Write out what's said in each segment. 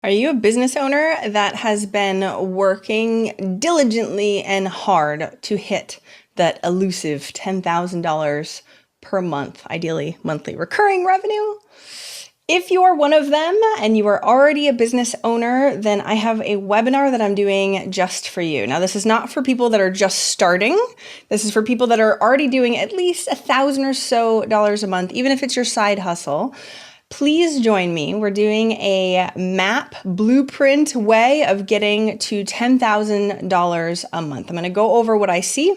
Are you a business owner that has been working diligently and hard to hit that elusive $10,000 per month, ideally monthly recurring revenue? If you are one of them and you are already a business owner, then I have a webinar that I'm doing just for you. Now, this is not for people that are just starting. This is for people that are already doing at least $1,000 or so a month, even if it's your side hustle. Please join me. We're doing a map blueprint way of getting to $10,000 a month. I'm going to go over what I see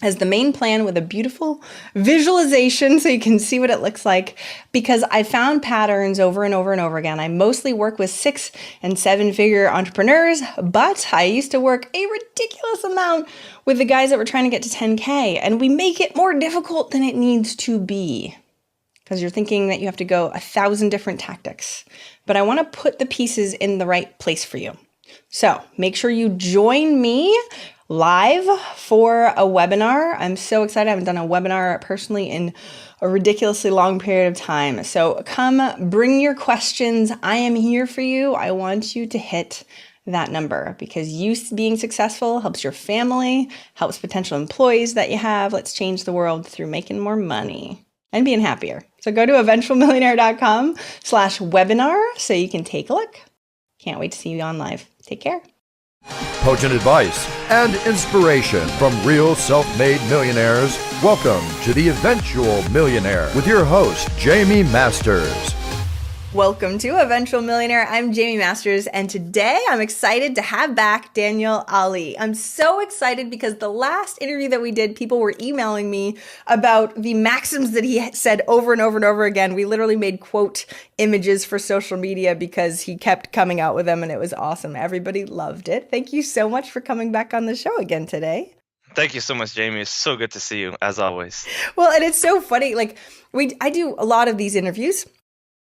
as the main plan with a beautiful visualization so you can see what it looks like, because I found patterns over and over and over again. I mostly work with 6 and 7 figure entrepreneurs, but I used to work a ridiculous amount with the guys that were trying to get to 10K, and we make it more difficult than it needs to be because you're thinking that you have to go 1,000 different tactics. But I want to put the pieces in the right place for you. So make sure you join me live for a webinar. I'm so excited. I haven't done a webinar personally in a ridiculously long period of time. So come bring your questions. I am here for you. I want you to hit that number because you being successful helps your family, helps potential employees that you have. Let's change the world through making more money and being happier. So go to eventualmillionaire.com/webinar so you can take a look. Can't wait to see you on live. Take care. Potent advice and inspiration from real self-made millionaires. Welcome to the Eventual Millionaire with your host, Jaime Masters. Welcome to Eventual Millionaire. I'm Jaime Masters, and today I'm excited to have back Daniel Ali. I'm so excited because the last interview that we did, people were emailing me about the maxims that he said over and over and over again. We literally made quote images for social media because he kept coming out with them, and it was awesome. Everybody loved it. Thank you so much for coming back on the show again today. Thank you so much, Jaime. It's so good to see you, as always. Well, and it's so funny. I do a lot of these interviews,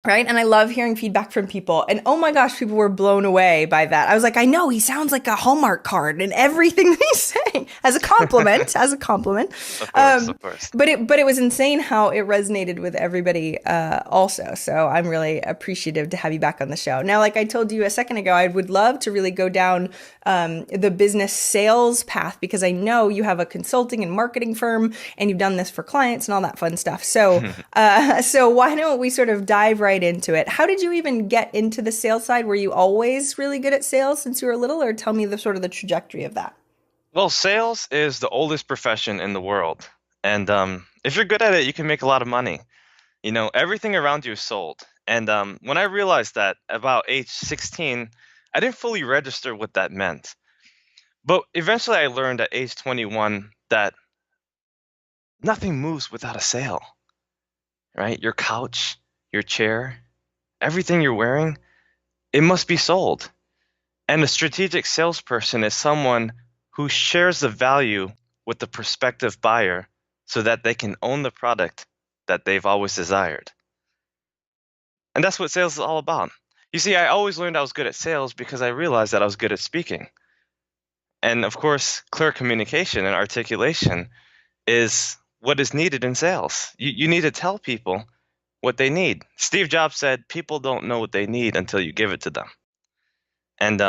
right? And I love hearing feedback from people. And oh my gosh, people were blown away by that. I was like, I know, he sounds like a Hallmark card and everything that he's saying as a compliment, Of course. But it was insane how it resonated with everybody also. So I'm really appreciative to have you back on the show. Now, like I told you a second ago, I would love to really go down the business sales path because I know you have a consulting and marketing firm and you've done this for clients and all that fun stuff. So, so why don't we sort of dive right into it? How did you even get into the sales side? Were you always really good at sales since you were little, or tell me the sort of the trajectory of that? Well, sales is the oldest profession in the world. And if you're good at it, you can make a lot of money. You know, everything around you is sold. And when I realized that about age 16, I didn't fully register what that meant. But eventually I learned at age 21 that nothing moves without a sale, right? Your couch, your chair, everything you're wearing, it must be sold. And a strategic salesperson is someone who shares the value with the prospective buyer so that they can own the product that they've always desired. And that's what sales is all about. You see, I always learned I was good at sales because I realized that I was good at speaking. And of course, clear communication and articulation is what is needed in sales. You need to tell people what they need. Steve Jobs said, people don't know what they need until you give it to them. And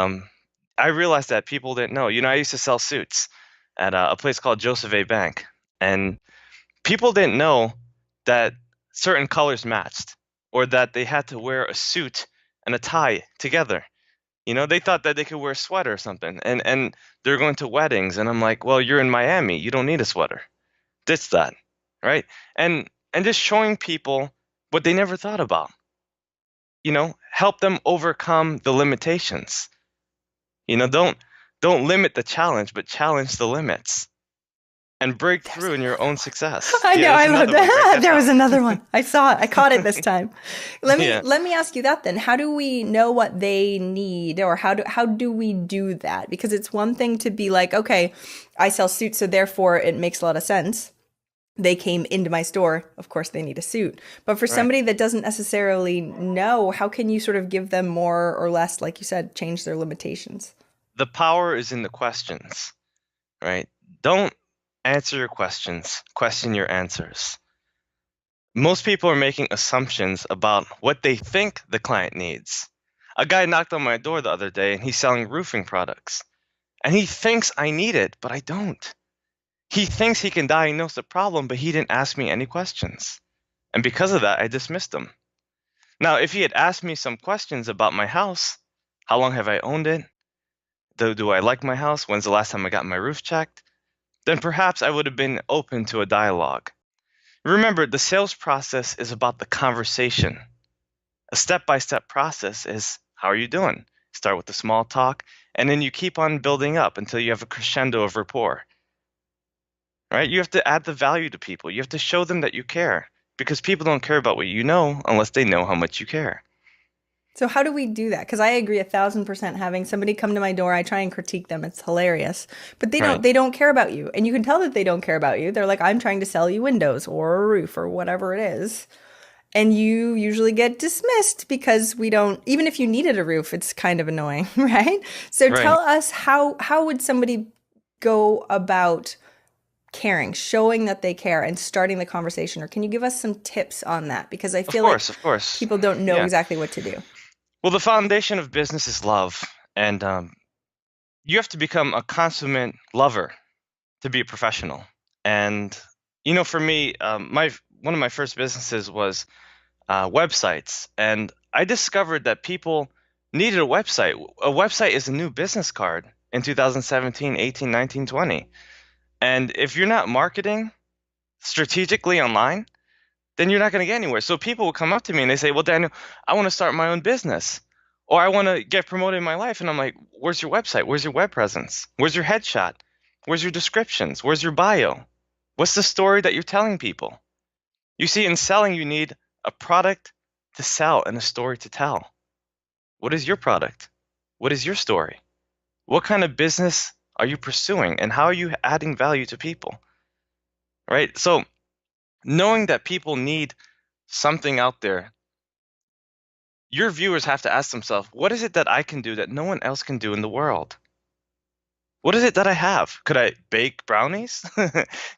I realized that people didn't know. You know, I used to sell suits at a place called Joseph A. Bank. And people didn't know that certain colors matched or that they had to wear a suit and a tie together. You know, they thought that they could wear a sweater or something. And they're going to weddings. And I'm like, well, you're in Miami. You don't need a sweater. Ditch that, right? And just showing people what they never thought about. You know, help them overcome the limitations. You know, don't limit the challenge, but challenge the limits and break through in your own success. I know, I love that. There was another one. I saw it. I caught it this time. Let me ask you that then. How do we know what they need, or how do we do that? Because it's one thing to be like, okay, I sell suits, so therefore it makes a lot of sense. They came into my store, of course they need a suit. But for somebody that doesn't necessarily know, how can you sort of give them more or less, like you said, change their limitations? The power is in the questions, right? Don't answer your questions, question your answers. Most people are making assumptions about what they think the client needs. A guy knocked on my door the other day and he's selling roofing products. And he thinks I need it, but I don't. He thinks he can diagnose the problem, but he didn't ask me any questions. And because of that, I dismissed him. Now, if he had asked me some questions about my house, how long have I owned it? Do I like my house? When's the last time I got my roof checked? Then perhaps I would have been open to a dialogue. Remember, the sales process is about the conversation. A step-by-step process is, how are you doing? Start with the small talk, and then you keep on building up until you have a crescendo of rapport. Right? You have to add the value to people. You have to show them that you care, because people don't care about what you know unless they know how much you care. So how do we do that? Because I agree 1,000% having somebody come to my door, I try and critique them. It's hilarious. But Right. they don't care about you. And you can tell that they don't care about you. They're like, I'm trying to sell you windows or a roof or whatever it is. And you usually get dismissed because we don't, even if you needed a roof, it's kind of annoying, right? So Right. tell us how would somebody go about caring, showing that they care and starting the conversation? Or can you give us some tips on that? Because I Of feel like course, of course. people don't know Yeah. exactly what to do. Well, the foundation of business is love, and you have to become a consummate lover to be a professional. And for me, my one of my first businesses was websites, and I discovered that people needed a website. A website is a new business card in 2017, 18, 19, 20. And if you're not marketing strategically online, then you're not going to get anywhere. So people will come up to me and they say, "Well, Daniel, I want to start my own business, or I want to get promoted in my life." And I'm like, "Where's your website? Where's your web presence? Where's your headshot? Where's your descriptions? Where's your bio? What's the story that you're telling people?" You see, in selling, you need a product to sell and a story to tell. What is your product? What is your story? What kind of business are you pursuing, and how are you adding value to people? Right? So, knowing that people need something out there, your viewers have to ask themselves, what is it that I can do that no one else can do in the world? What is it that I have? Could I bake brownies?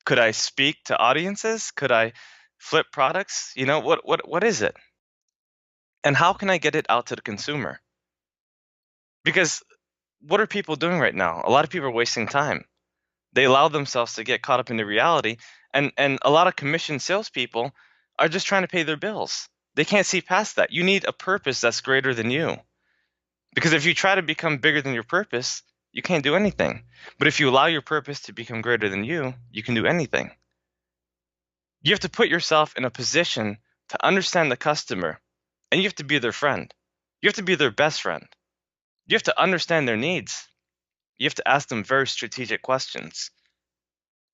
Could I speak to audiences? Could I flip products? What is it? And how can I get it out to the consumer? Because what are people doing right now? A lot of people are wasting time. They allow themselves to get caught up in the reality, and a lot of commissioned salespeople are just trying to pay their bills. They can't see past that. You need a purpose that's greater than you. Because if you try to become bigger than your purpose, you can't do anything. But if you allow your purpose to become greater than you can do anything. You have to put yourself in a position to understand the customer, and you have to be their friend. You have to be their best friend. You have to understand their needs. You have to ask them very strategic questions.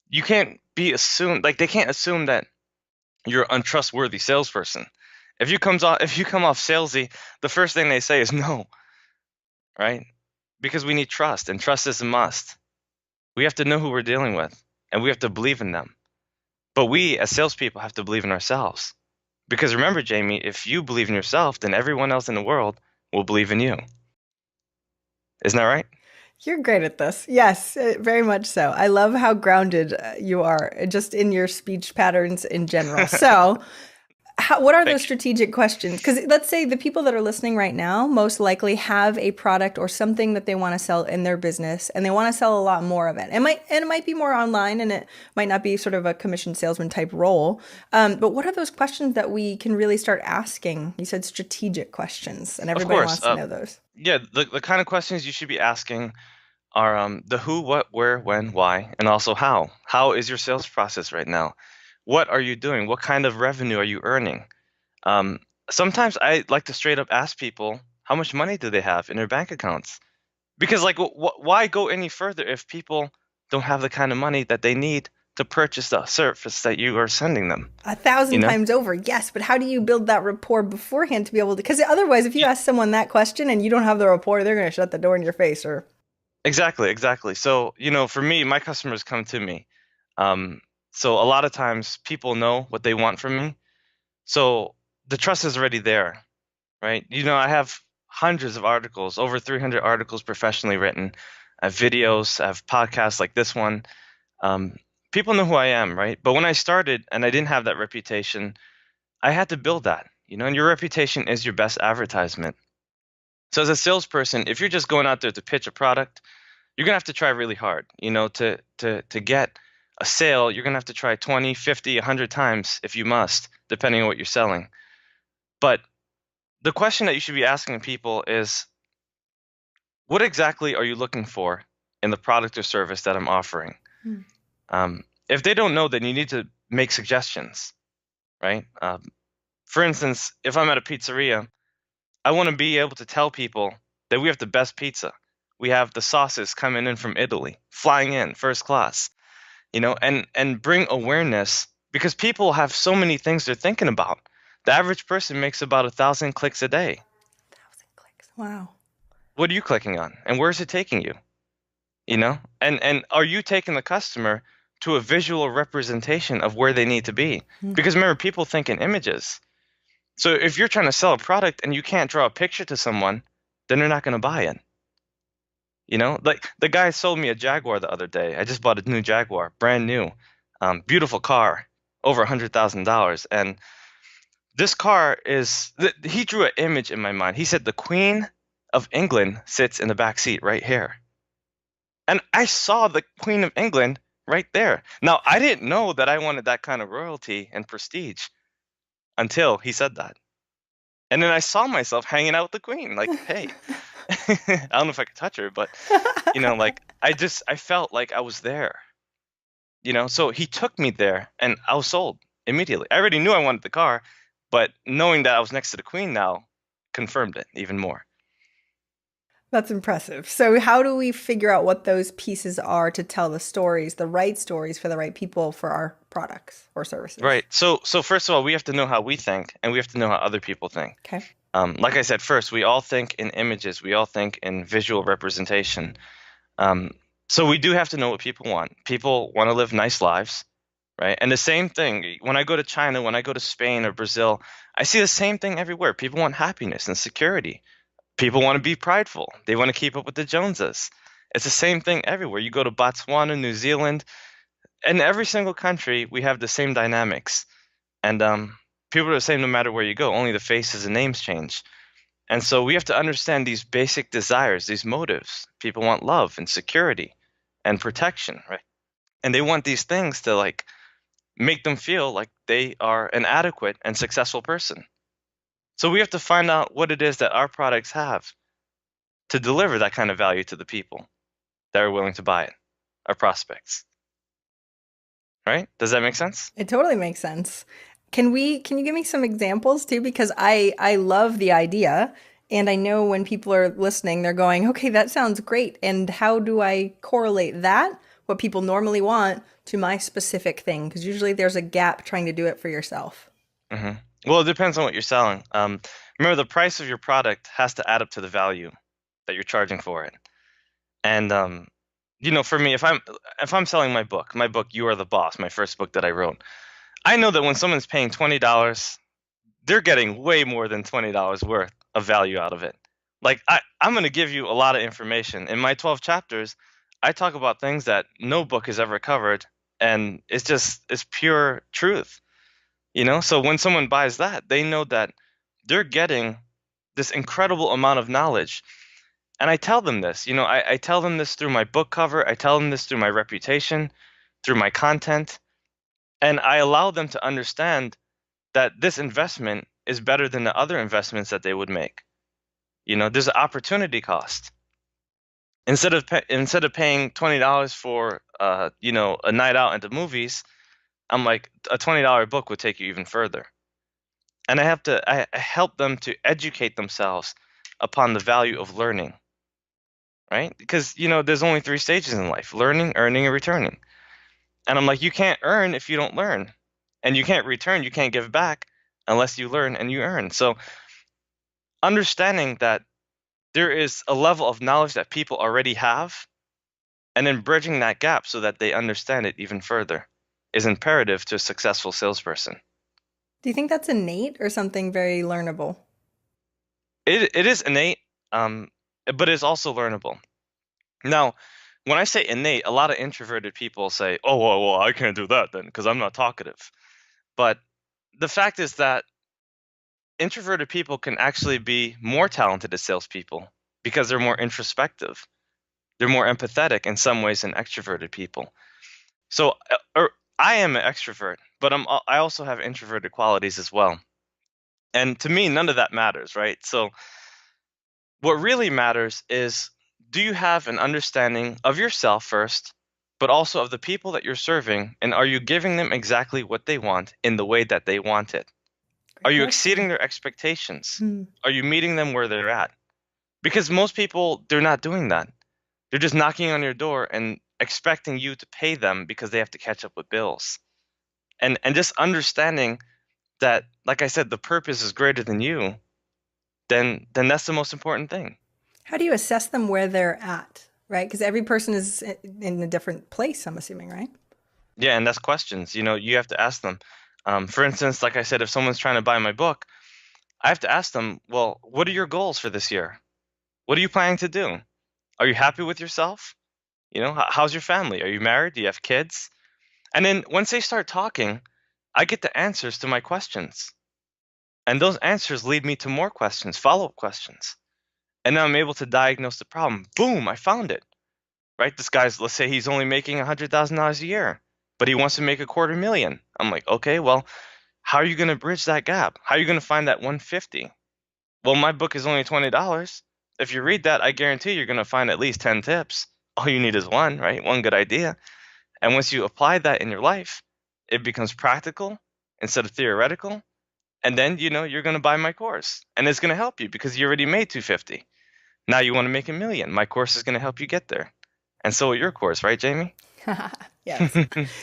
You can't be assumed, like they can't assume that you're an untrustworthy salesperson. If you come off salesy, the first thing they say is no, right? Because we need trust, and trust is a must. We have to know who we're dealing with, and we have to believe in them. But we, as salespeople, have to believe in ourselves. Because remember, Jamie, if you believe in yourself, then everyone else in the world will believe in you. Isn't that right? You're great at this. Yes, very much so. I love how grounded you are just in your speech patterns in general. So, what are those Thank you. strategic questions? Because let's say the people that are listening right now most likely have a product or something that they want to sell in their business, and they want to sell a lot more of it. It might be more online, and it might not be sort of a commission salesman type role. But what are those questions that we can really start asking? You said strategic questions, and Of everybody course. wants to know those. Yeah, the kind of questions you should be asking are the who, what, where, when, why, and also how. How is your sales process right now? What are you doing? What kind of revenue are you earning? Um, Sometimes I like to straight up ask people how much money do they have in their bank accounts? Because like, why go any further if people don't have the kind of money that they need to purchase the service that you are sending them? A You thousand know? times over, yes. But how do you build that rapport beforehand to be able to? Because otherwise, if you ask someone that question and you don't have the rapport, they're going to shut the door in your face. Or Exactly, exactly. So, for me, my customers come to me. Um, so a lot of times people know what they want from me. So the trust is already there, right? I have hundreds of articles, over 300 articles professionally written. I have videos, I have podcasts like this one. Um, People know who I am, right? But when I started and I didn't have that reputation, I had to build that, and your reputation is your best advertisement. So as a salesperson, if you're just going out there to pitch a product, you're gonna have to try really hard. To get a sale, you're gonna have to try 20, 50, 100 times if you must, depending on what you're selling. But the question that you should be asking people is, what exactly are you looking for in the product or service that I'm offering? Hmm. If they don't know, then you need to make suggestions, right? For instance, if I'm at a pizzeria, I want to be able to tell people that we have the best pizza. We have the sauces coming in from Italy, flying in first class, and bring awareness because people have so many things they're thinking about. The average person makes about 1,000 clicks a day. 1,000 clicks. Wow. What are you clicking on, and where is it taking you? And are you taking the customer to a visual representation of where they need to be? Hmm. Because remember, people think in images. So if you're trying to sell a product and you can't draw a picture to someone, then they're not going to buy it. Like the guy sold me a Jaguar the other day. I just bought a new Jaguar, brand new, beautiful car, over $100,000. And this car he drew an image in my mind. He said the Queen of England sits in the back seat right here. And I saw the Queen of England right there. Now, I didn't know that I wanted that kind of royalty and prestige until he said that. And then I saw myself hanging out with the Queen, like, hey, I don't know if I could touch her, but like I felt like I was there. So he took me there and I was sold immediately. I already knew I wanted the car, but knowing that I was next to the Queen now confirmed it even more. That's impressive. So, how do we figure out what those pieces are to tell the stories, the right stories for the right people for our products or services? Right. So first of all, we have to know how we think and we have to know how other people think. Okay. Like I said, first, we all think in images. We all think in visual representation. Um, so we do have to know what people want. People want to live nice lives, right? And the same thing, when I go to China, when I go to Spain or Brazil, I see the same thing everywhere. People want happiness and security. People want to be prideful. They want to keep up with the Joneses. It's the same thing everywhere. You go to Botswana, New Zealand, and every single country, we have the same dynamics. And people are the same no matter where you go, only the faces and names change. And so we have to understand these basic desires, these motives. People want love and security and protection, right? And they want these things to like make them feel like they are an adequate and successful person. So we have to find out what it is that our products have to deliver that kind of value to the people that are willing to buy it, our prospects. Right? Does that make sense? It totally makes sense. Can you give me some examples too? Because I love the idea and I know when people are listening, they're going, okay, that sounds great. And how do I correlate that, what people normally want, to my specific thing? Because usually there's a gap trying to do it for yourself. hmm Well, it depends on what you're selling. Remember, the price of your product has to add up to the value that you're charging for it. And for me, if I'm selling my book, You Are the Boss, my first book that I wrote, I know that when someone's paying $20, they're getting way more than $20 worth of value out of it. Like I'm going to give you a lot of information. In my 12 chapters, I talk about things that no book has ever covered, and it's pure truth. So when someone buys that, they know that they're getting this incredible amount of knowledge. And I tell them this, I tell them this through my book cover, I tell them this through my reputation, through my content, and I allow them to understand that this investment is better than the other investments that they would make. There's an opportunity cost. Instead of paying $20 for a night out at the movies, I'm like, a $20 book would take you even further. And I help them to educate themselves upon the value of learning, right? Because there's only three stages in life: learning, earning, and returning. And I'm like, you can't earn if you don't learn, and you can't return, you can't give back unless you learn and you earn. So understanding that there is a level of knowledge that people already have, and then bridging that gap so that they understand it even further, is imperative to a successful salesperson. Do you think that's innate or something very learnable? It is innate, but it's also learnable. Now, when I say innate, a lot of introverted people say, "Oh, well, I can't do that then because I'm not talkative." But the fact is that introverted people can actually be more talented as salespeople because they're more introspective. They're more empathetic in some ways than extroverted people. So, I am an extrovert, but I also have introverted qualities as well. And to me, none of that matters, right? So, what really matters is, do you have an understanding of yourself first, but also of the people that you're serving, and are you giving them exactly what they want in the way that they want it? Are Great you question. exceeding their expectations? Hmm. Are you meeting them where they're at? Because most people, they're not doing that. They're just knocking on your door and expecting you to pay them because they have to catch up with bills. And just understanding that, like I said, the purpose is greater than you, then that's the most important thing. How do you assess them where they're at, right? Because every person is in a different place, I'm assuming, right? Yeah, and that's questions. You have to ask them. For instance, like I said, if someone's trying to buy my book, I have to ask them, well, what are your goals for this year? What are you planning to do? Are you happy with yourself? How's your family? Are you married? Do you have kids? And then once they start talking, I get the answers to my questions. And those answers lead me to more questions, follow-up questions. And now I'm able to diagnose the problem. Boom, I found it. Right? This guy's, let's say he's only making $100,000 a year, but he wants to make a quarter million. I'm like, okay, well, how are you going to bridge that gap? How are you going to find that 150? Well, my book is only $20. If you read that, I guarantee you're going to find at least 10 tips. All you need is one, right? One good idea. And once you apply that in your life, it becomes practical instead of theoretical. And then, you're going to buy my course and it's going to help you because you already made 250. Now you want to make a million. My course is going to help you get there. And so will your course, right, Jamie? Yes.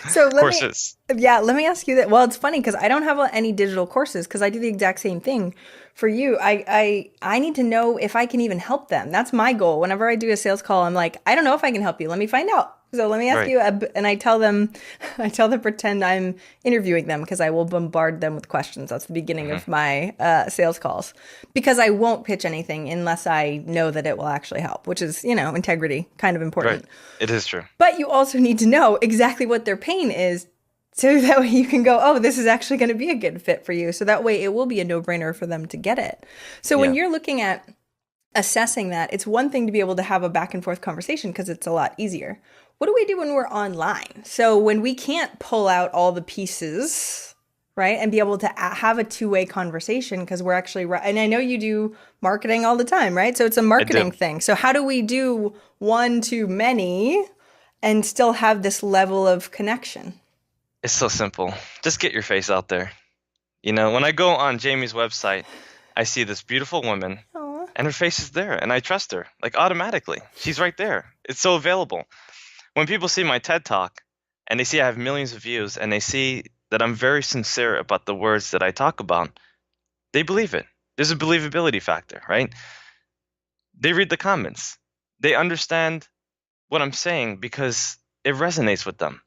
So Courses. let me ask you that. Well, it's funny because I don't have any digital courses because I do the exact same thing for you. I need to know if I can even help them. That's my goal. Whenever I do a sales call, I'm like, I don't know if I can help you. Let me find out. So let me ask Right. you, and I tell them, pretend I'm interviewing them because I will bombard them with questions. That's the beginning of my sales calls because I won't pitch anything unless I know that it will actually help, which is, integrity, kind of important. Right. It is true. But you also need to know exactly what their pain is so that way you can go, oh, this is actually going to be a good fit for you. So that way it will be a no-brainer for them to get it. So when Yeah. you're looking at assessing that, it's one thing to be able to have a back and forth conversation because it's a lot easier. What do we do when we're online? So when we can't pull out all the pieces, right, and be able to have a two-way conversation because we're actually, and I know you do marketing all the time, right? So it's a marketing thing. So how do we do one to many and still have this level of connection? It's so simple. Just get your face out there. When I go on Jamie's website, I see this beautiful woman Aw. and her face is there and I trust her, like automatically. She's right there. It's so available. When people see my TED Talk and they see I have millions of views and they see that I'm very sincere about the words that I talk about, they believe it. There's a believability factor, right? They read the comments. They understand what I'm saying because it resonates with them.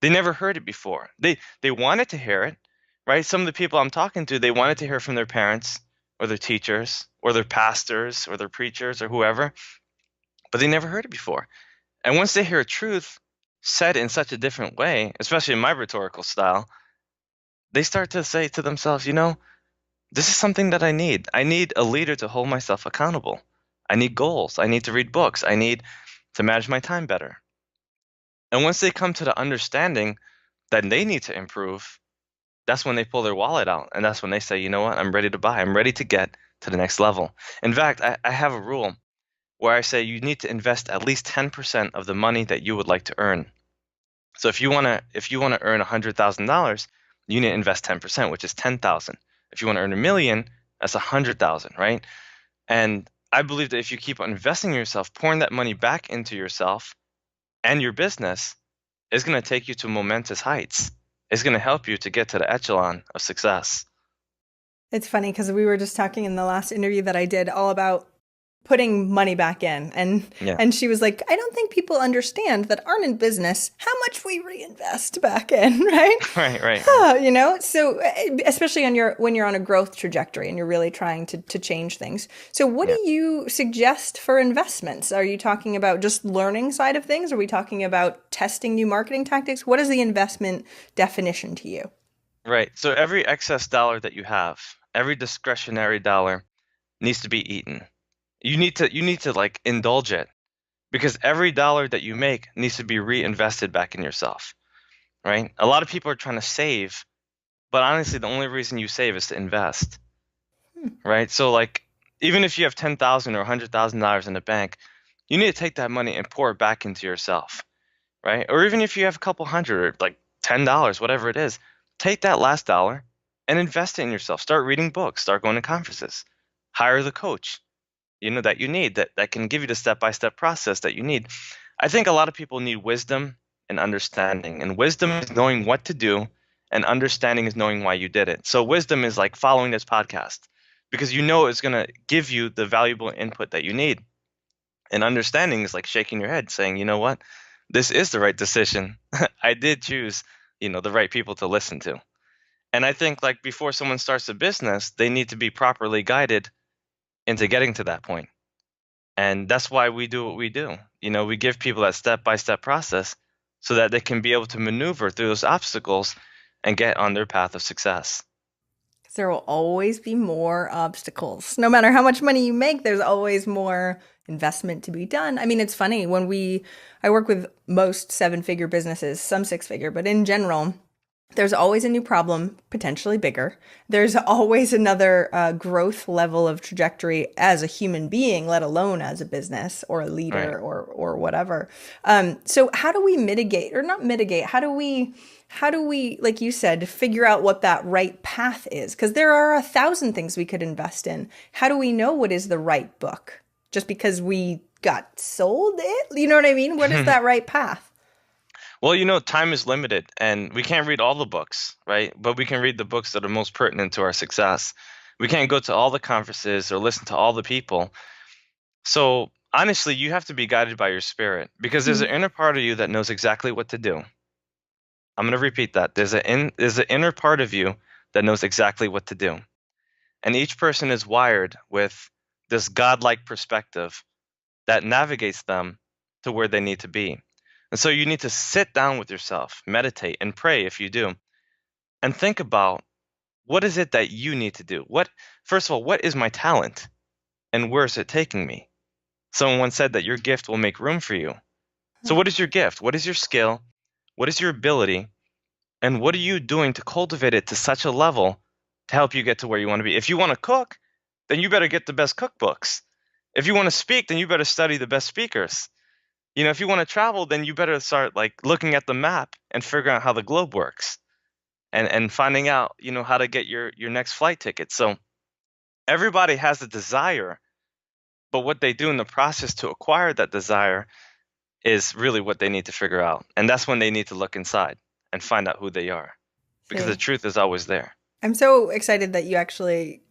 They never heard it before. They wanted to hear it, right? Some of the people I'm talking to, they wanted to hear from their parents or their teachers or their pastors or their preachers or whoever, but they never heard it before. And once they hear truth said in such a different way, especially in my rhetorical style, they start to say to themselves, this is something that I need. I need a leader to hold myself accountable. I need goals. I need to read books. I need to manage my time better. And once they come to the understanding that they need to improve, that's when they pull their wallet out. And that's when they say, you know what, I'm ready to buy. I'm ready to get to the next level. In fact, I have a rule where I say you need to invest at least 10% of the money that you would like to earn. So if you want to earn $100,000, you need to invest 10%, which is 10,000. If you want to earn a million, that's 100,000, right? And I believe that if you keep on investing in yourself, pouring that money back into yourself and your business, it's going to take you to momentous heights. It's going to help you to get to the echelon of success. It's funny because we were just talking in the last interview that I did all about putting money back in. Yeah. And she was like, I don't think people understand that aren't in business how much we reinvest back in, right? Right. So especially when you're on a growth trajectory and you're really trying to change things. So what do you suggest for investments? Are you talking about just learning side of things? Are we talking about testing new marketing tactics? What is the investment definition to you? Right. So every excess dollar that you have, every discretionary dollar needs to be eaten. You need to like indulge it, because every dollar that you make needs to be reinvested back in yourself, right? A lot of people are trying to save, but honestly, the only reason you save is to invest, right? So like, even if you have 10,000 or $100,000 in the bank, you need to take that money and pour it back into yourself, right? Or even if you have a couple hundred or like $10, whatever it is, take that last dollar and invest it in yourself. Start reading books, start going to conferences, hire the coach, that you need, that can give you the step-by-step process that you need. I think a lot of people need wisdom and understanding. And wisdom is knowing what to do, and understanding is knowing why you did it. So wisdom is like following this podcast because you know it's going to give you the valuable input that you need. And understanding is like shaking your head saying, you know what? This is the right decision. I did choose, the right people to listen to. And I think like before someone starts a business, they need to be properly guided into getting to that point. And that's why we do what we do. We give people that step-by-step process so that they can be able to maneuver through those obstacles and get on their path of success. There will always be more obstacles. No matter how much money you make, there's always more investment to be done. I mean, it's funny I work with most seven-figure businesses, some six-figure, but in general, there's always a new problem, potentially bigger. There's always another growth level of trajectory as a human being, let alone as a business or a leader Right. or whatever. So how do we mitigate or not mitigate? How do we, like you said, figure out what that right path is? Because there are 1,000 things we could invest in. How do we know what is the right book? Just because we got sold it? You know what I mean? What is that right path? Well, time is limited and we can't read all the books, right? But we can read the books that are most pertinent to our success. We can't go to all the conferences or listen to all the people. So honestly, you have to be guided by your spirit because there's an inner part of you that knows exactly what to do. I'm going to repeat that. There's an inner part of you that knows exactly what to do. And each person is wired with this godlike perspective that navigates them to where they need to be. And so you need to sit down with yourself, meditate, and pray if you do, and think about what is it that you need to do? First of all, what is my talent and where is it taking me? Someone said that your gift will make room for you. So what is your gift? What is your skill? What is your ability? And what are you doing to cultivate it to such a level to help you get to where you want to be? If you want to cook, then you better get the best cookbooks. If you want to speak, then you better study the best speakers. If you want to travel, then you better start like looking at the map and figuring out how the globe works and finding out, how to get your next flight ticket. So everybody has a desire, but what they do in the process to acquire that desire is really what they need to figure out. And that's when they need to look inside and find out who they are, because the See. truth is always there. I'm so excited that you actually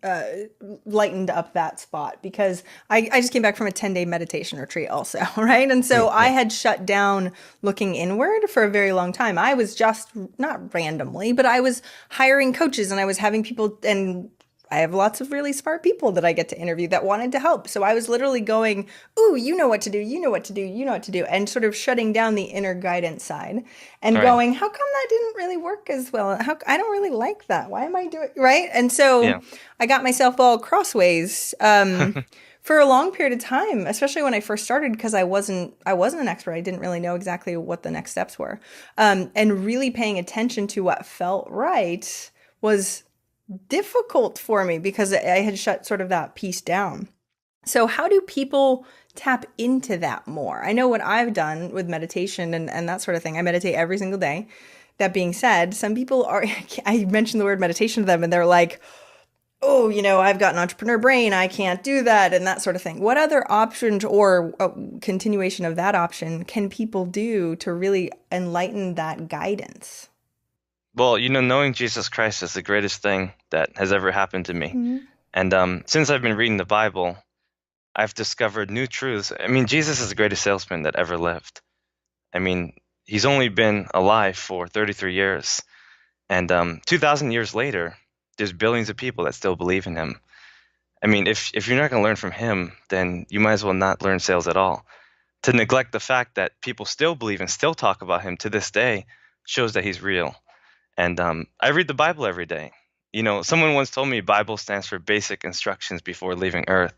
lightened up that spot because I just came back from a 10-day meditation retreat also, right? And so I Yeah. had shut down looking inward for a very long time. I was just, not randomly, but I was hiring coaches and I was having people, and I have lots of really smart people that I get to interview that wanted to help. So I was literally going, ooh, you know what to do, you know what to do, you know what to do, and sort of shutting down the inner guidance side and Right. going, how come that didn't really work as well? I don't really like that. Why am I doing right? And so Yeah. I got myself all crossways for a long period of time, especially when I first started, because I wasn't an expert. I didn't really know exactly what the next steps were, and really paying attention to what felt right was difficult for me because I had shut sort of that piece down. So, how do people tap into that more? I know what I've done with meditation and that sort of thing. I meditate every single day. That being said, some people are, I mentioned the word meditation to them and they're like, oh, I've got an entrepreneur brain. I can't do that and that sort of thing. What other options or a continuation of that option can people do to really enlighten that guidance? Well, knowing Jesus Christ is the greatest thing that has ever happened to me. Mhm. And since I've been reading the Bible, I've discovered new truths. I mean, Jesus is the greatest salesman that ever lived. I mean, he's only been alive for 33 years. And 2,000 years later, there's billions of people that still believe in him. I mean, if you're not going to learn from him, then you might as well not learn sales at all. To neglect the fact that people still believe and still talk about him to this day shows that he's real. And I read the Bible every day. Someone once told me Bible stands for basic instructions before leaving Earth.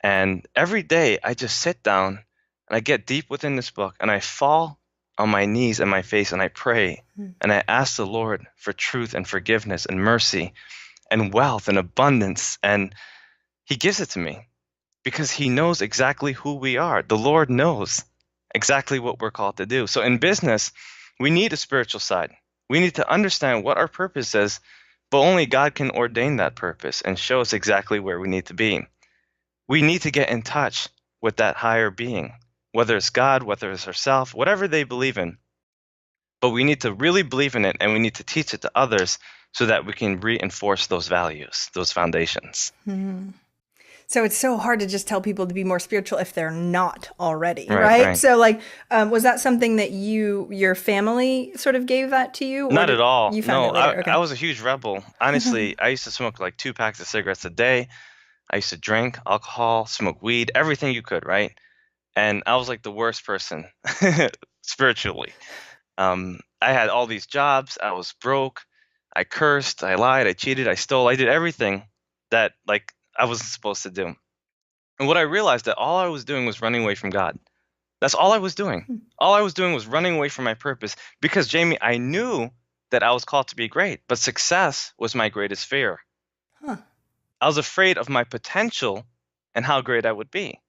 And every day I just sit down and I get deep within this book and I fall on my knees and my face and I pray and I ask the Lord for truth and forgiveness and mercy and wealth and abundance. And He gives it to me because He knows exactly who we are. The Lord knows exactly what we're called to do. So in business, we need a spiritual side. We need to understand what our purpose is, but only God can ordain that purpose and show us exactly where we need to be. We need to get in touch with that higher being, whether it's God, whether it's ourselves, whatever they believe in. But we need to really believe in it and we need to teach it to others so that we can reinforce those values, those foundations. So it's so hard to just tell people to be more spiritual if they're not already, Right, right? right. So like, was that something that your family sort of gave that to you? Or Not at all. you found No, it later? Okay. I was a huge rebel. Honestly, I used to smoke like 2 packs of cigarettes a day. I used to drink alcohol, smoke weed, everything you could, right? And I was like the worst person spiritually. I had all these jobs. I was broke. I cursed. I lied. I cheated. I stole. I did everything that like I wasn't supposed to do. And what I realized that all I was doing was running away from God. That's all I was doing. All I was doing was running away from my purpose because Jamie, I knew that I was called to be great, but success was my greatest fear. Huh. I was afraid of my potential and how great I would be.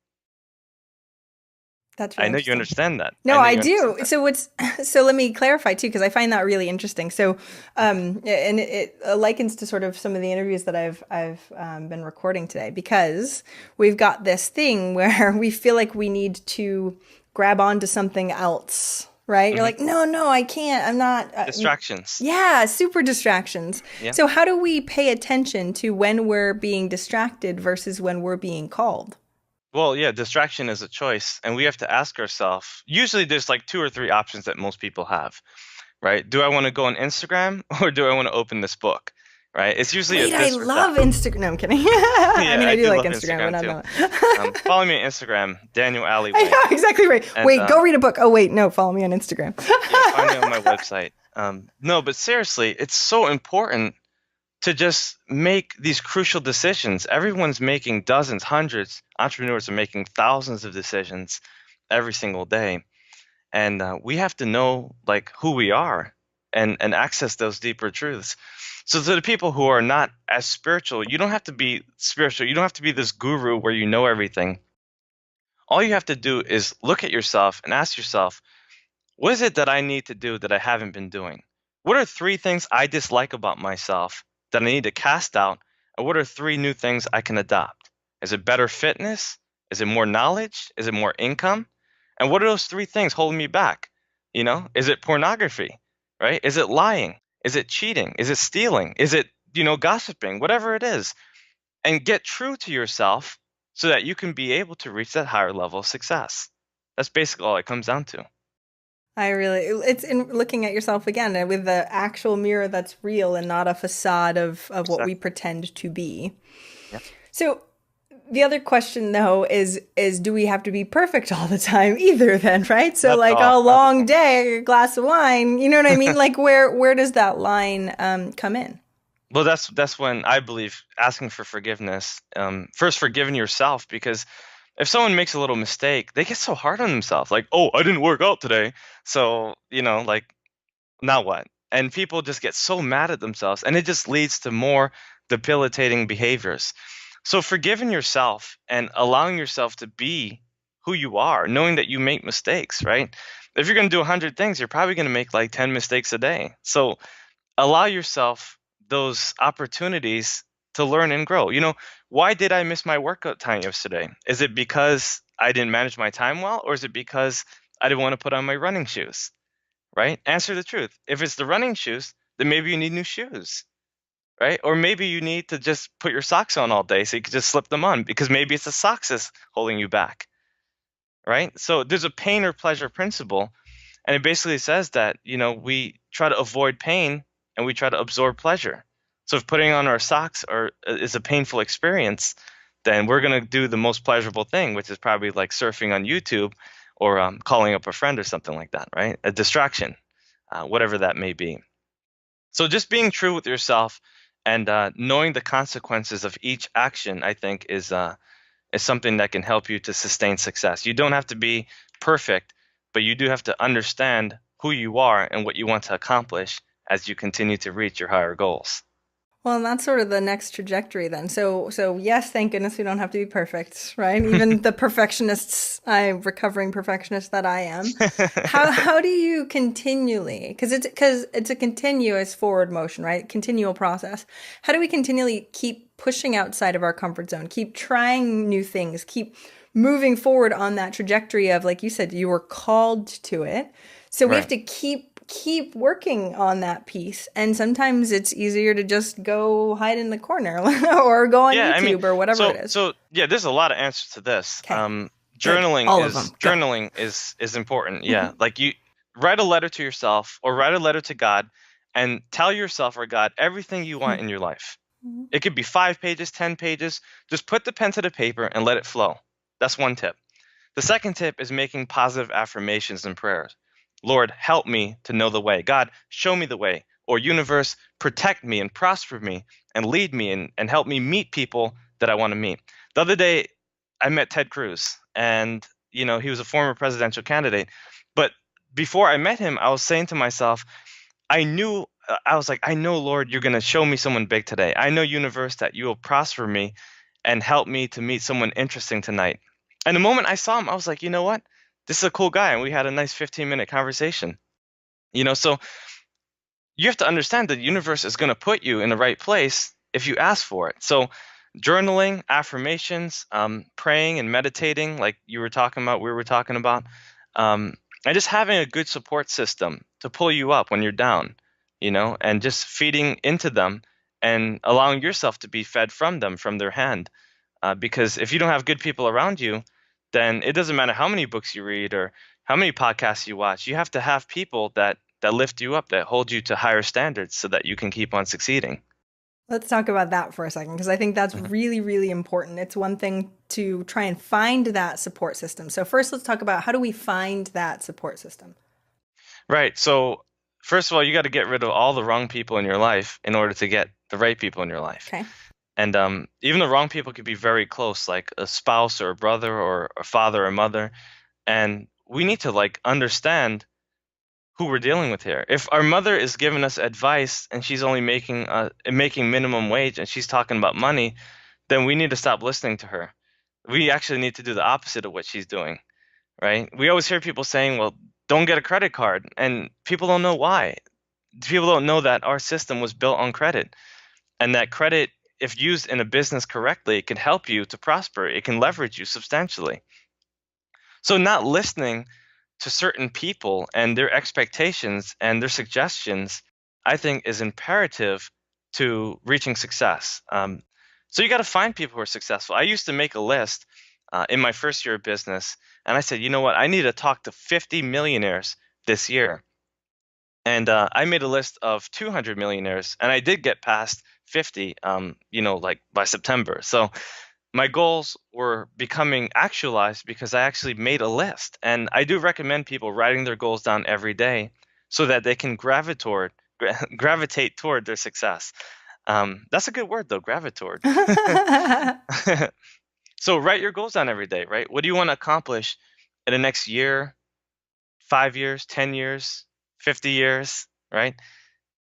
That's I really know you interesting. understand that. No, know I you understand do. that. So let me clarify too, because I find that really interesting. So, and it likens to sort of some of the interviews that I've been recording today, because we've got this thing where we feel like we need to grab onto something else, right? You're Mhm. like, no, I can't. I'm not. Distractions. Yeah, super distractions. Yeah. So how do we pay attention to when we're being distracted versus when we're being called? Well, yeah, distraction is a choice, and we have to ask ourselves. Usually, there's like 2 or 3 options that most people have, right? Do I want to go on Instagram or do I want to open this book, right? It's usually a Wait, I this or that. love Instagram. No, I'm kidding. I Yeah, mean, I I do do like love Instagram, but Instagram not too. that much. Follow me on Instagram, Daniel I Alleyway, know, exactly right. and Wait, go read a book. Oh, wait, no, follow me on Instagram. yeah, find me on my website. No, but seriously, it's so important to just make these crucial decisions. Everyone's making dozens, hundreds. Entrepreneurs are making thousands of decisions every single day, and we have to know like who we are and access those deeper truths. So to the people who are not as spiritual, you don't have to be spiritual. You don't have to be this guru where you know everything. All you have to do is look at yourself and ask yourself, what is it that I need to do that I haven't been doing? What are 3 things I dislike about myself that I need to cast out? And what are 3 new things I can adopt? Is it better fitness? Is it more knowledge? Is it more income? And what are those 3 things holding me back? Is it pornography? Right? Is it lying? Is it cheating? Is it stealing? Is it, gossiping? Whatever it is. And get true to yourself so that you can be able to reach that higher level of success. That's basically all it comes down to. It's in looking at yourself again with the actual mirror that's real and not a facade of what we pretend to be. Yeah. So the other question though is do we have to be perfect all the time either then, right? So Not at like all. a long day, a glass of wine, you know what I mean? Like where does that line come in? Well, that's when I believe asking for forgiveness. First, forgiving yourself, because if someone makes a little mistake, they get so hard on themselves. Like, oh, I didn't work out today, so like now what? And people just get so mad at themselves, and it just leads to more debilitating behaviors. So forgiving yourself and allowing yourself to be who you are, knowing that you make mistakes, right? If you're going to do 100 things, you're probably going to make like 10 mistakes a day. So allow yourself those opportunities to learn and grow. Why did I miss my workout time yesterday? Is it because I didn't manage my time well, or is it because I didn't want to put on my running shoes? Right? Answer the truth. If it's the running shoes, then maybe you need new shoes, right? Or maybe you need to just put your socks on all day so you can just slip them on, because maybe it's the socks that's holding you back, right? So there's a pain or pleasure principle, and it basically says that, we try to avoid pain and we try to absorb pleasure. So if putting on our socks is a painful experience, then we're going to do the most pleasurable thing, which is probably like surfing on YouTube or calling up a friend or something like that, right? A distraction, whatever that may be. So just being true with yourself And knowing the consequences of each action, I think, is something that can help you to sustain success. You don't have to be perfect, but you do have to understand who you are and what you want to accomplish as you continue to reach your higher goals. Well, and that's sort of the next trajectory then. So yes, thank goodness we don't have to be perfect, right? Even the perfectionists, I'm recovering perfectionist that I am. How do you continually, because it's a continuous forward motion, right? Continual process. How do we continually keep pushing outside of our comfort zone, keep trying new things, keep moving forward on that trajectory of, like you said, you were called to it. So we have Right. to keep working on that piece. And sometimes it's easier to just go hide in the corner or go on Yeah, I mean, YouTube or whatever it is. so yeah, there's a lot of answers to this. Okay, good. All of them. Go. Journaling is important. Yeah, like you write a letter to yourself or write a letter to God, and tell yourself or God everything you want in your life. It could be 5 pages, 10 pages. Just put the pen to the paper and let it flow. That's one tip. The second tip is making positive affirmations and prayers. Lord, help me to know the way. God, show me the way. Or universe, protect me and prosper me and lead me and help me meet people that I want to meet. The other day, I met Ted Cruz, and he was a former presidential candidate. But before I met him, I was saying to myself, I was like, I know, Lord, you're going to show me someone big today. I know, universe, that you will prosper me and help me to meet someone interesting tonight. And the moment I saw him, I was like, you know what? This is a cool guy. And we had a nice 15-minute conversation. So you have to understand that the universe is going to put you in the right place if you ask for it. So journaling, affirmations, praying and meditating, like we were talking about, and just having a good support system to pull you up when you're down, and just feeding into them and allowing yourself to be fed from them, from their hand. Because if you don't have good people around you, then it doesn't matter how many books you read or how many podcasts you watch. You have to have people that lift you up, that hold you to higher standards so that you can keep on succeeding. Let's talk about that for a second, because I think that's Mhm. really, really important. It's one thing to try and find that support system. So first, let's talk about how do we find that support system? Right. So, first of all, you got to get rid of all the wrong people in your life in order to get the right people in your life. Okay. And even the wrong people could be very close, like a spouse or a brother or a father or mother. And we need to understand who we're dealing with here. If our mother is giving us advice and she's only making minimum wage and she's talking about money, then we need to stop listening to her. We actually need to do the opposite of what she's doing, right? We always hear people saying, "Well, don't get a credit card," and people don't know why. People don't know that our system was built on credit, and that credit, if used in a business correctly, it can help you to prosper. It can leverage you substantially. So not listening to certain people and their expectations and their suggestions, I think, is imperative to reaching success. So you got to find people who are successful. I used to make a list in my first year of business, and I said, you know what? I need to talk to 50 millionaires this year. And I made a list of 200 millionaires, and I did get past 50, like by September. So my goals were becoming actualized because I actually made a list. And I do recommend people writing their goals down every day so that they can gravitate toward their success. That's a good word, though, gravitate. So write your goals down every day, right? What do you want to accomplish in the next year, 5 years, 10 years, 50 years, right?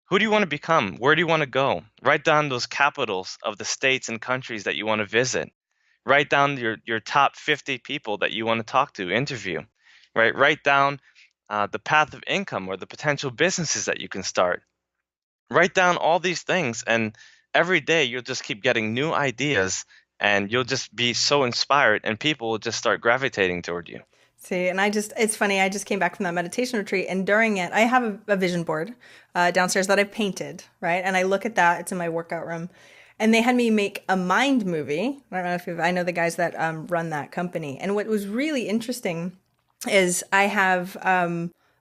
Who do you want to become? Where do you want to go? Write down those capitals of the states and countries that you want to visit. Write down your top 50 people that you want to talk to, interview, right? Write down the path of income or the potential businesses that you can start. Write down all these things, and every day you'll just keep getting new ideas, and you'll just be so inspired, and people will just start gravitating toward you. See, and it's funny, I just came back from that meditation retreat, and during it, I have a vision board downstairs that I've painted, right? And I look at that, it's in my workout room. And they had me make a mind movie. I don't know if I know the guys that run that company. And what was really interesting is I have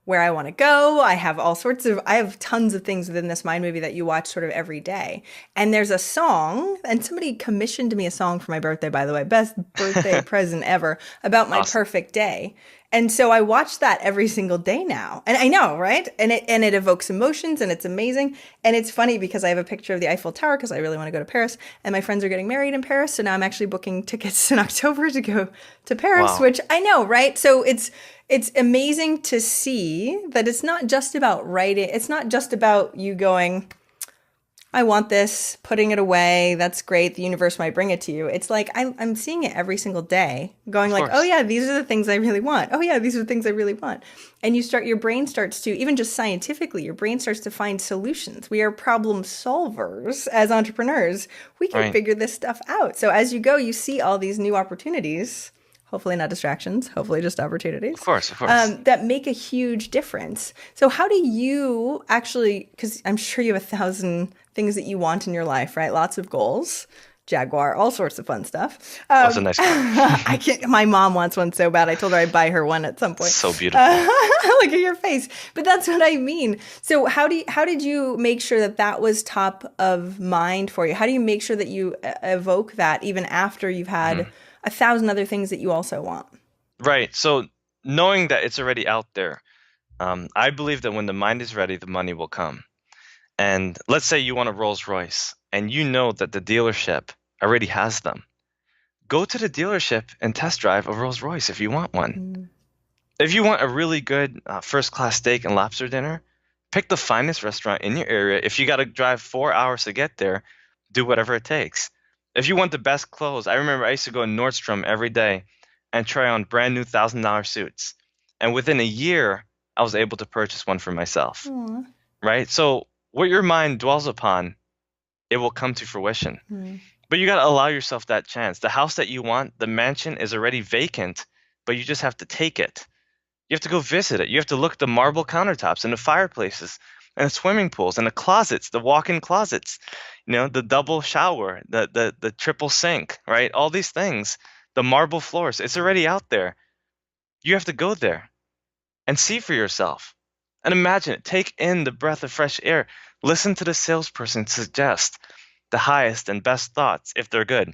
where I want to go. I have tons of things within this mind movie that you watch sort of every day. And there's a song, and somebody commissioned me a song for my birthday, by the way, best birthday present ever, about my Awesome. perfect day. And so I watch that every single day now. And I know, right? And it evokes emotions and it's amazing. And it's funny because I have a picture of the Eiffel Tower because I really want to go to Paris. And my friends are getting married in Paris. So now I'm actually booking tickets in October to go to Paris, Wow. which I know, right? So it's amazing to see that it's not just about writing. It's not just about you going, I want this, putting it away. That's great. The universe might bring it to you. It's like I'm seeing it every single day, going Of like, oh course. yeah, these are the things I really want. Oh yeah, these are the things I really want. And your brain starts to, even just scientifically, your brain starts to find solutions. We are problem solvers as entrepreneurs. We can Right. figure this stuff out. So as you go, you see all these new opportunities. Hopefully not distractions, hopefully just opportunities. Of course. Of course. That make a huge difference. So how do you actually, because I'm sure you have 1,000 things that you want in your life, right? Lots of goals, Jaguar, all sorts of fun stuff. That's a nice car. I can't, my mom wants one so bad. I told her I'd buy her one at some point. So beautiful. Look at your face. But that's what I mean. So how did you make sure that that was top of mind for you? How do you make sure that you evoke that even after you've had 1,000 other things that you also want? Right. So knowing that it's already out there, I believe that when the mind is ready, the money will come. And let's say you want a Rolls Royce and you know that the dealership already has them. Go to the dealership and test drive a Rolls Royce if you want one. If you want a really good first class steak and lobster dinner, pick the finest restaurant in your area. If you got to drive 4 hours to get there, do whatever it takes. If you want the best clothes, I remember I used to go to Nordstrom every day and try on brand new $1,000 suits. And within a year, I was able to purchase one for myself. Aw. Right? So what your mind dwells upon, it will come to fruition. But you got to allow yourself that chance. The house that you want, the mansion is already vacant, but you just have to take it. You have to go visit it. You have to look at the marble countertops and the fireplaces and the swimming pools and the closets, the walk-in closets, the double shower, the triple sink, right? All these things, the marble floors, it's already out there. You have to go there and see for yourself. And imagine it. Take in the breath of fresh air. Listen to the salesperson suggest the highest and best thoughts, if they're good,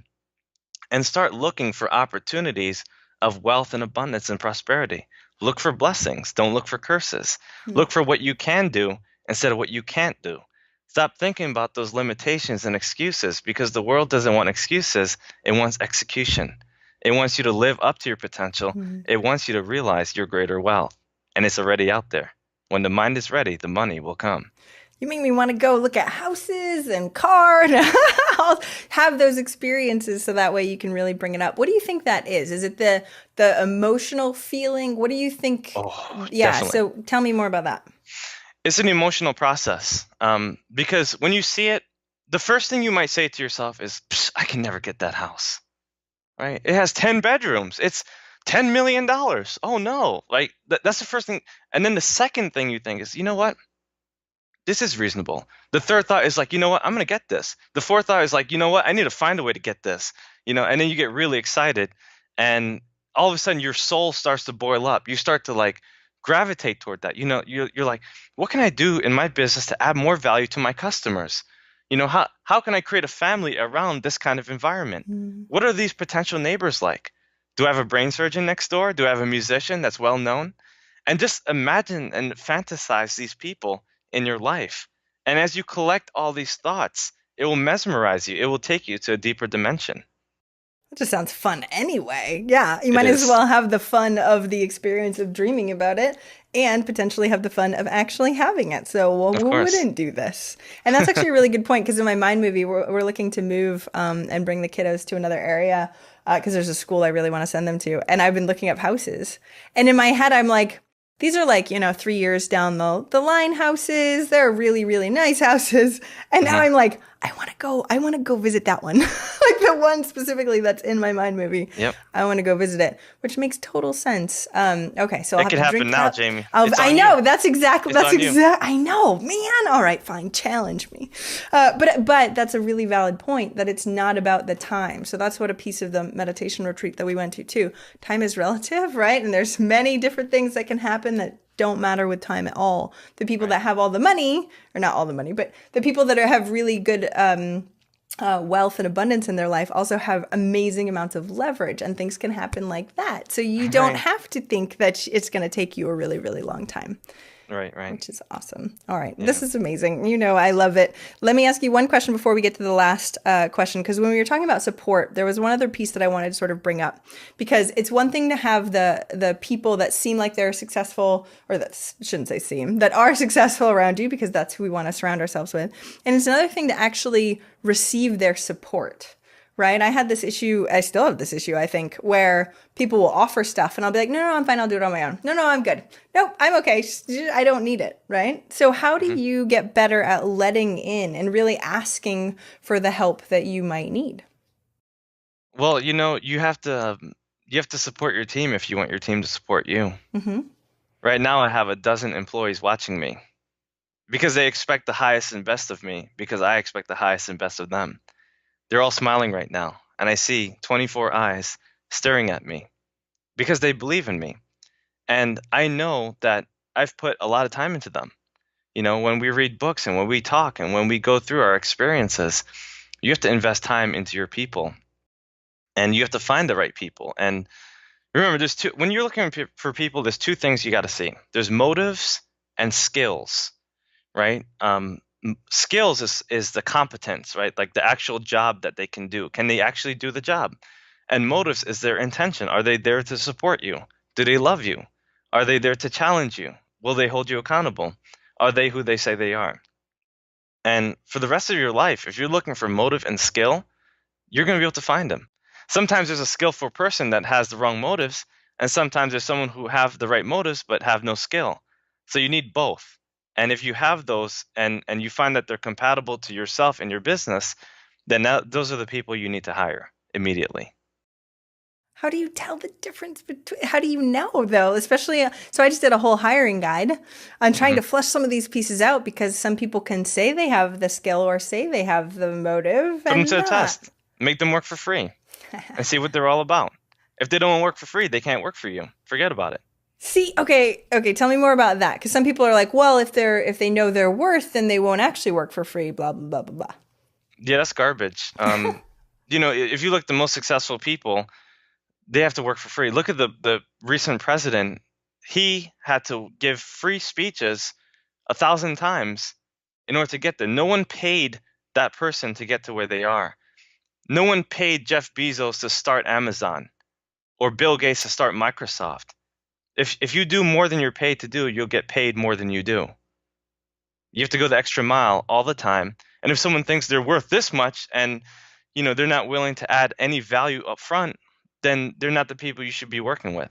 and start looking for opportunities of wealth and abundance and prosperity. Look for blessings. Don't look for curses. Look for what you can do instead of what you can't do. Stop thinking about those limitations and excuses, because the world doesn't want excuses. It wants execution. It wants you to live up to your potential. It wants you to realize your greater wealth. And it's already out there. When the mind is ready, the money will come. You make me want to go look at houses and cars. I'll have those experiences so that way you can really bring it up. What do you think that is? Is it the emotional feeling? What do you think? Oh, Yeah, definitely. so tell me more about that. It's an emotional process, because when you see it, the first thing you might say to yourself is, "Psh, I can never get that house, right? It has 10 bedrooms. It's $10 million. Oh no." Like that's the first thing. And then the second thing you think is, you know what? This is reasonable. The third thought is like, you know what? I'm going to get this. The fourth thought is like, you know what? I need to find a way to get this, and then you get really excited and all of a sudden your soul starts to boil up. You start to like gravitate toward that. You're like, what can I do in my business to add more value to my customers? How can I create a family around this kind of environment? What are these potential neighbors like? Do I have a brain surgeon next door? Do I have a musician that's well known? And just imagine and fantasize these people in your life. And as you collect all these thoughts, it will mesmerize you. It will take you to a deeper dimension. It just sounds fun anyway. Yeah, you It might as is. well have the fun of the experience of dreaming about it and potentially have the fun of actually having it. So Of who course. wouldn't do this? And that's actually a really good point, because in my mind movie, we're looking to move and bring the kiddos to another area because there's a school I really want to send them to. And I've been looking up houses. And in my head, I'm like, these are like, 3 years down the line houses. They're really, really nice houses. And now I'm like, I want to go visit that one. Like the one specifically that's in my mind movie. Yep. I want to go visit it, which makes total sense. Okay, so I'll It have could to happen drink now, that. Jamie. I'll- It's I on know you. that's exactly It's on you. I know, man. All right, fine, challenge me. But that's a really valid point, that it's not about the time. So that's what a piece of the meditation retreat that we went to too. Time is relative, right? And there's many different things that can happen that don't matter with time at all. The people that have all the money, or not all the money, but the people that have really good wealth and abundance in their life also have amazing amounts of leverage, and things can happen like that. So you don't Right. have to think that it's going to take you a really, really long time. Right. Right. Which is awesome. All right. Yeah. This is amazing. I love it. Let me ask you one question before we get to the last question. Because when we were talking about support, there was one other piece that I wanted to sort of bring up. Because it's one thing to have the people that seem like they're successful, or that shouldn't say seem, that are successful around you, because that's who we want to surround ourselves with. And it's another thing to actually receive their support. Right? I had this issue, I still have this issue, I think, where people will offer stuff and I'll be like, no, I'm fine, I'll do it on my own. No, I'm good. Nope, I'm okay. I don't need it, right? So how do you get better at letting in and really asking for the help that you might need? Well, you have to support your team if you want your team to support you. Mm-hmm. Right now, I have a dozen employees watching me because they expect the highest and best of me because I expect the highest and best of them. They're all smiling right now, and I see 24 eyes staring at me because they believe in me. And I know that I've put a lot of time into them. When we read books and when we talk and when we go through our experiences, you have to invest time into your people and you have to find the right people. And remember, when you're looking for people, there's two things you got to see. There's motives and skills, right? Skills is the competence, right? Like the actual job that they can do. Can they actually do the job? And motives is their intention. Are they there to support you? Do they love you? Are they there to challenge you? Will they hold you accountable? Are they who they say they are? And for the rest of your life, if you're looking for motive and skill, you're going to be able to find them. Sometimes there's a skillful person that has the wrong motives, and sometimes there's someone who have the right motives but have no skill. So you need both. And if you have those and you find that they're compatible to yourself and your business, then those are the people you need to hire immediately. How do you tell the difference between, how do you know though? Especially, so I just did a whole hiring guide. I'm trying to flush some of these pieces out because some people can say they have the skill or say they have the motive. Put them And to a not. test. Make them work for free and see what they're all about. If they don't want to work for free, they can't work for you. Forget about it. See, okay. Tell me more about that. Because some people are like, well, if they know their worth, then they won't actually work for free, blah, blah, blah, blah, blah. Yeah, that's garbage. If you look at the most successful people, they have to work for free. Look at the recent president. He had to give free speeches 1,000 times in order to get there. No one paid that person to get to where they are. No one paid Jeff Bezos to start Amazon or Bill Gates to start Microsoft. If you do more than you're paid to do, you'll get paid more than you do. You have to go the extra mile all the time. And if someone thinks they're worth this much and they're not willing to add any value up front, then they're not the people you should be working with,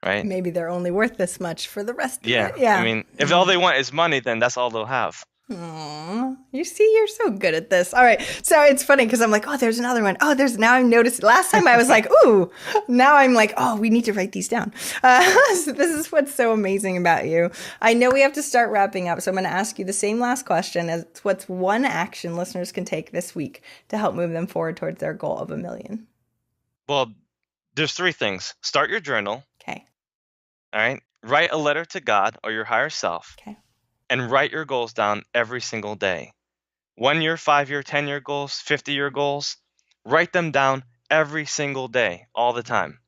right? Maybe they're only worth this much for the rest of Yeah. it. Yeah. I mean, if all they want is money, then that's all they'll have. Aww. You see, you're so good at this. All right. So it's funny because I'm like, oh, there's another one. Oh, now I'm noticed. Last time I was like, ooh. Now I'm like, oh, we need to write these down. So this is what's so amazing about you. I know we have to start wrapping up. So I'm going to ask you the same last question as what's one action listeners can take this week to help move them forward towards their goal of $1 million? Well, there's three things. Start your journal. Okay. All right. Write a letter to God or your higher self. Okay. And write your goals down every single day. 1 year, 5 year, 10-year goals, 50-year goals. Write them down every single day, all the time.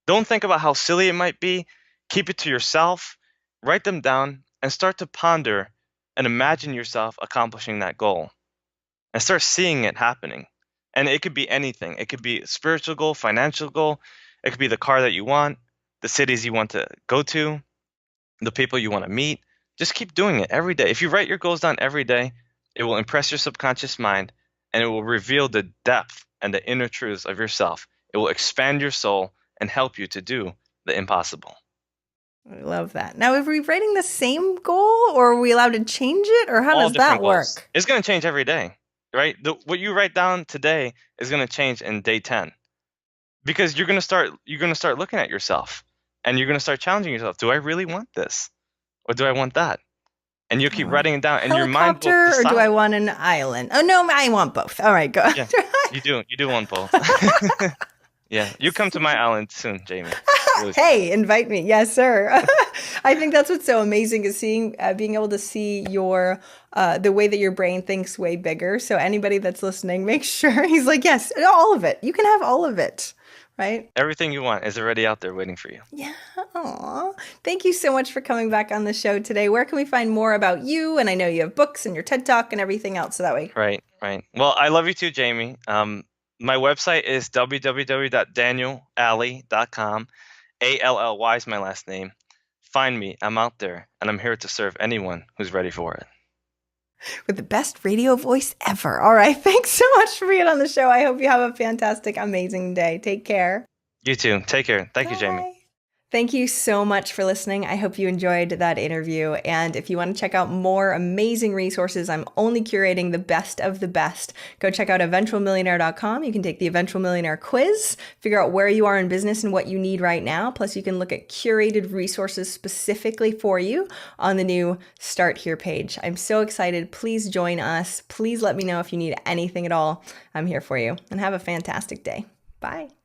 Don't think about how silly it might be. Keep it to yourself. Write them down and start to ponder and imagine yourself accomplishing that goal. And start seeing it happening. And it could be anything. It could be a spiritual goal, financial goal. It could be the car that you want, the cities you want to go to, the people you want to meet. Just keep doing it every day. If you write your goals down every day, it will impress your subconscious mind and it will reveal the depth and the inner truths of yourself. It will expand your soul and help you to do the impossible. I love that. Now, are we writing the same goal or are we allowed to change it or how All does that different work? goals. It's going to change every day, right? What you write down today is going to change in day 10 because you're going to start looking at yourself and you're going to start challenging yourself. Do I really want this? Or do I want that? And you'll keep writing it down, and your mind will Helicopter, decide. or do I want an island? Oh no, I want both. All right, go. Yeah, you do. You do want both. Yeah, you come to my island soon, Jamie. Really soon. Hey, invite me. Yes, sir. I think that's what's so amazing is being able to see the way that your brain thinks way bigger. So anybody that's listening, make sure he's like, yes, all of it. You can have all of it, right? Everything you want is already out there waiting for you. Yeah. Aw. Thank you so much for coming back on the show today. Where can we find more about you? And I know you have books and your TED Talk and everything else. So that way. Right. Well, I love you too, Jamie. My website is www.danielally.com. Ally is my last name. Find me. I'm out there, and I'm here to serve anyone who's ready for it. With the best radio voice ever. All right. Thanks so much for being on the show. I hope you have a fantastic, amazing day. Take care. You too. Take care. Thank you, Jamie. Bye. Thank you so much for listening. I hope you enjoyed that interview. And if you want to check out more amazing resources, I'm only curating the best of the best. Go check out eventualmillionaire.com. You can take the Eventual Millionaire quiz, figure out where you are in business and what you need right now. Plus, you can look at curated resources specifically for you on the new Start Here page. I'm so excited. Please join us. Please let me know if you need anything at all. I'm here for you. And have a fantastic day. Bye.